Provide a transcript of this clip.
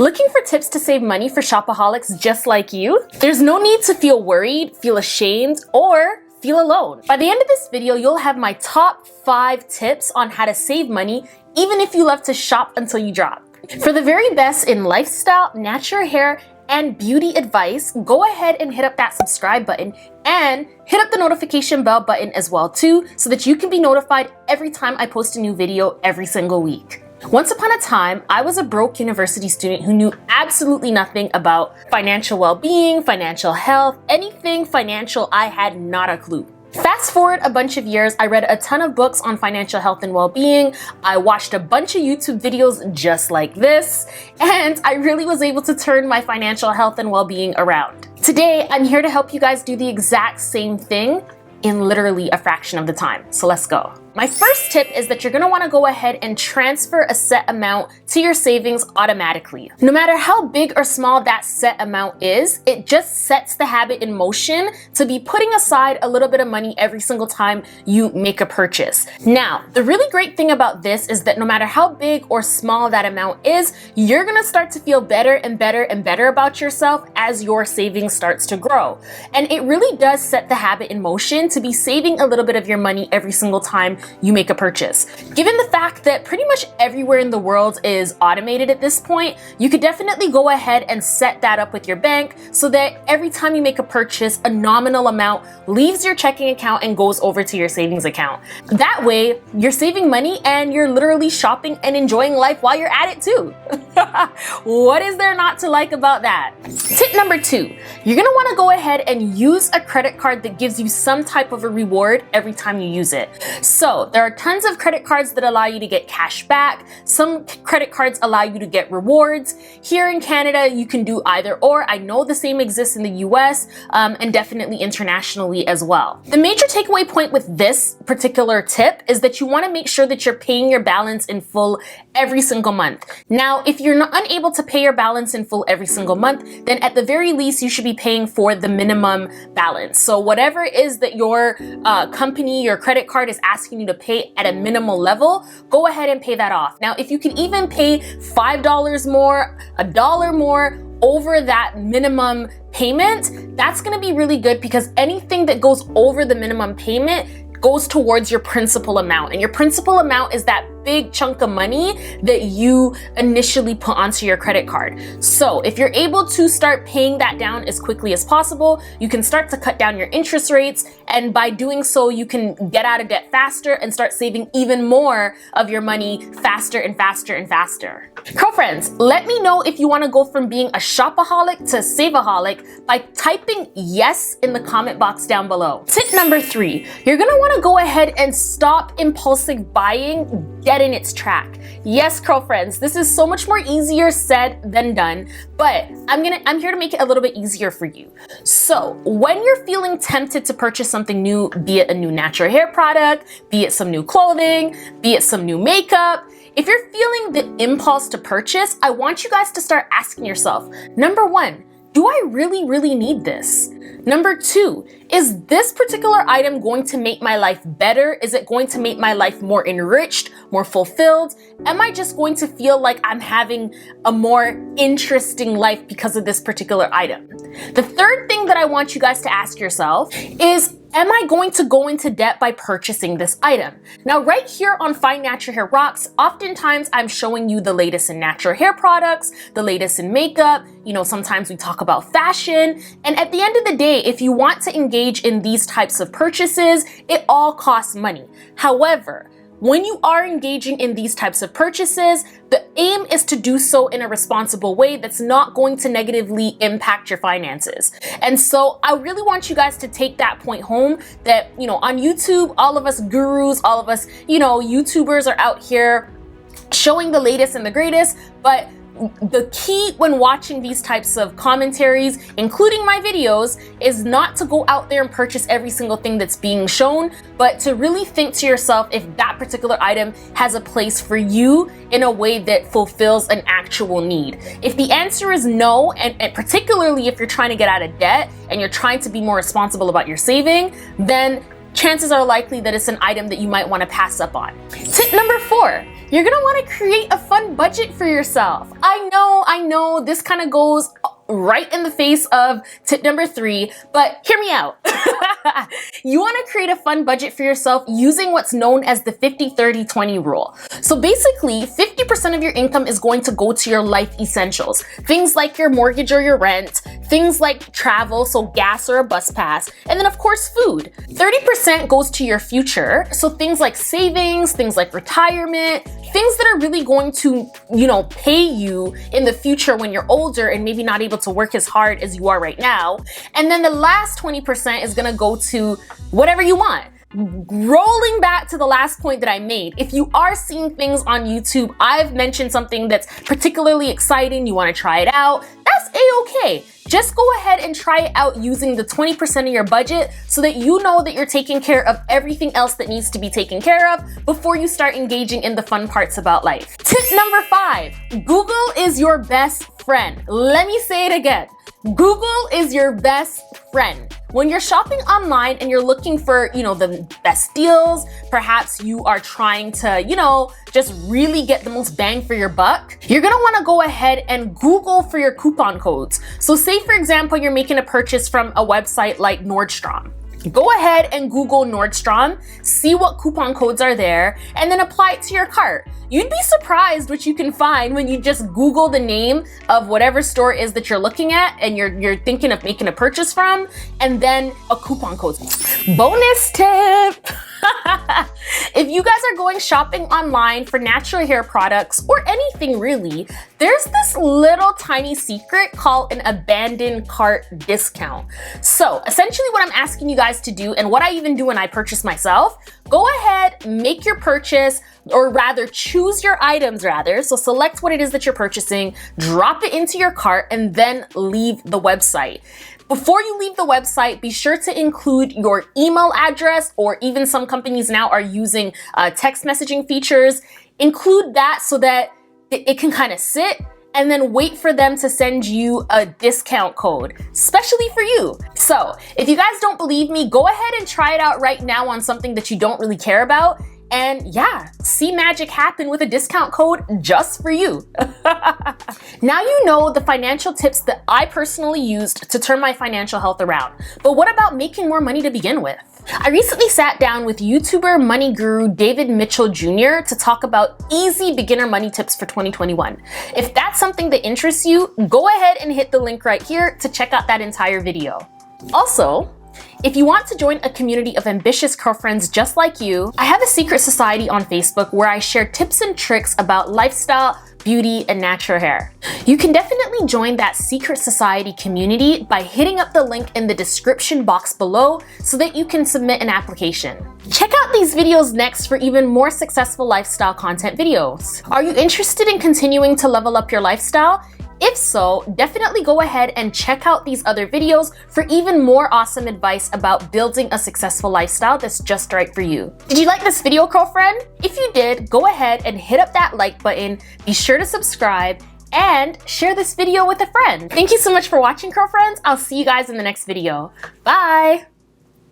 Looking for tips to save money for shopaholics just like you? There's no need to feel worried, feel ashamed, or feel alone. By the end of this video, you'll have my top 5 tips on how to save money, even if you love to shop until you drop. For the very best in lifestyle, natural hair, and beauty advice, go ahead and hit up that subscribe button and hit up the notification bell button as well too, so that you can be notified every time I post a new video every single week. Once upon a time, I was a broke university student who knew absolutely nothing about financial well-being, financial health, anything financial. I had not a clue. Fast forward a bunch of years, I read a ton of books on financial health and well-being. I watched a bunch of YouTube videos just like this, and I really was able to turn my financial health and well-being around. Today, I'm here to help you guys do the exact same thing in literally a fraction of the time. So let's go. My first tip is that you're gonna wanna go ahead and transfer a set amount to your savings automatically. No matter how big or small that set amount is, it just sets the habit in motion to be putting aside a little bit of money every single time you make a purchase. Now, the really great thing about this is that no matter how big or small that amount is, you're gonna start to feel better and better and better about yourself as your savings starts to grow. And it really does set the habit in motion to be saving a little bit of your money every single time you make a purchase. Given the fact that pretty much everywhere in the world is automated at this point, you could definitely go ahead and set that up with your bank so that every time you make a purchase, a nominal amount leaves your checking account and goes over to your savings account. That way, you're saving money and you're literally shopping and enjoying life while you're at it too. What is there not to like about that? Tip number 2, you're gonna wanna go ahead and use a credit card that gives you some type of a reward every time you use it. So there are tons of credit cards that allow you to get cash back. Some credit cards allow you to get rewards. Here in Canada, you can do either or. I know the same exists in the US and definitely internationally as well. The major takeaway point with this particular tip is that you wanna make sure that you're paying your balance in full every single month. Now, if you're unable to pay your balance in full every single month, then at the very least, you should be paying for the minimum balance. So whatever it is that your company, your credit card is asking you to pay at a minimal level, go ahead and pay that off. Now, if you can even pay $5 more, $1 more over that minimum payment, that's gonna be really good because anything that goes over the minimum payment goes towards your principal amount. And your principal amount is that big chunk of money that you initially put onto your credit card. So if you're able to start paying that down as quickly as possible, you can start to cut down your interest rates. And by doing so, you can get out of debt faster and start saving even more of your money faster and faster and faster. Girlfriends, let me know if you want to go from being a shopaholic to saveaholic by typing yes in the comment box down below. Tip number 3, you're going to want to go ahead and stop impulsive buying dead in its track. Yes, girlfriends, this is so much more easier said than done, but I'm here to make it a little bit easier for you. So when you're feeling tempted to purchase something new, be it a new natural hair product, be it some new clothing, be it some new makeup, if you're feeling the impulse to purchase, I want you guys to start asking yourself, number 1, do I really need this? Number 2, is this particular item going to make my life better? Is it going to make my life more enriched, more fulfilled? Am I just going to feel like I'm having a more interesting life because of this particular item? The third thing that I want you guys to ask yourself is, am I going to go into debt by purchasing this item? Now, right here on Find Natural Hair Rocks, oftentimes I'm showing you the latest in natural hair products, the latest in makeup. You know, sometimes we talk about fashion. And at the end of the day, if you want to engage in these types of purchases, it all costs money. However, when you are engaging in these types of purchases, the aim is to do so in a responsible way that's not going to negatively impact your finances. And so I really want you guys to take that point home that, you know, on YouTube, all of us gurus, all of us, you know, YouTubers are out here showing the latest and the greatest, but the key when watching these types of commentaries, including my videos, is not to go out there and purchase every single thing that's being shown, but to really think to yourself if that particular item has a place for you in a way that fulfills an actual need. If the answer is no, and particularly if you're trying to get out of debt and you're trying to be more responsible about your saving, then chances are likely that it's an item that you might want to pass up on. Tip number 4, You're gonna wanna create a fun budget for yourself. I know, this kind of goes right in the face of tip number 3, but hear me out. You want to create a fun budget for yourself using what's known as the 50-30-20 rule. So basically, 50% of your income is going to go to your life essentials. Things like your mortgage or your rent, things like travel, so gas or a bus pass, and then of course food. 30% goes to your future, so things like savings, things like retirement, things that are really going to, pay you in the future when you're older and maybe not able to work as hard as you are right now. And then the last 20% is gonna go to whatever you want. Rolling back to the last point that I made, if you are seeing things on YouTube, I've mentioned something that's particularly exciting, you wanna try it out, that's a-okay. Just go ahead and try it out using the 20% of your budget so that you know that you're taking care of everything else that needs to be taken care of before you start engaging in the fun parts about life. Tip number 5, Google is your best friend. Let me say it again. Google is your best friend. When you're shopping online and you're looking for, the best deals, perhaps you are trying to, just really get the most bang for your buck, you're gonna wanna go ahead and Google for your coupon codes. So say, for example, you're making a purchase from a website like Nordstrom. Go ahead and Google Nordstrom, see what coupon codes are there, and then apply it to your cart. You'd be surprised what you can find when you just Google the name of whatever store it is that you're looking at and you're thinking of making a purchase from, and then a coupon code. Bonus tip! If you guys are going shopping online for natural hair products or anything really, there's this little tiny secret called an abandoned cart discount. So essentially what I'm asking you guys to do, and what I even do when I purchase myself, go ahead, make your purchase, or rather choose your items rather. So select what it is that you're purchasing, drop it into your cart, and then leave the website. Before you leave the website, be sure to include your email address, or even some companies now are using text messaging features. Include that so that it can kind of sit, and then wait for them to send you a discount code, especially for you. So if you guys don't believe me, go ahead and try it out right now on something that you don't really care about. And yeah, see magic happen with a discount code just for you. Now you know the financial tips that I personally used to turn my financial health around. But what about making more money to begin with? I recently sat down with YouTuber money guru David Mitchell Jr. to talk about easy beginner money tips for 2021. If that's something that interests you, go ahead and hit the link right here to check out that entire video. Also, if you want to join a community of ambitious girlfriends just like you, I have a secret society on Facebook where I share tips and tricks about lifestyle, beauty, and natural hair. You can definitely join that secret society community by hitting up the link in the description box below so that you can submit an application. Check out these videos next for even more successful lifestyle content videos. Are you interested in continuing to level up your lifestyle? If so, definitely go ahead and check out these other videos for even more awesome advice about building a successful lifestyle that's just right for you. Did you like this video, girlfriend? If you did, go ahead and hit up that like button, be sure to subscribe, and share this video with a friend. Thank you so much for watching, girlfriends. I'll see you guys in the next video. Bye!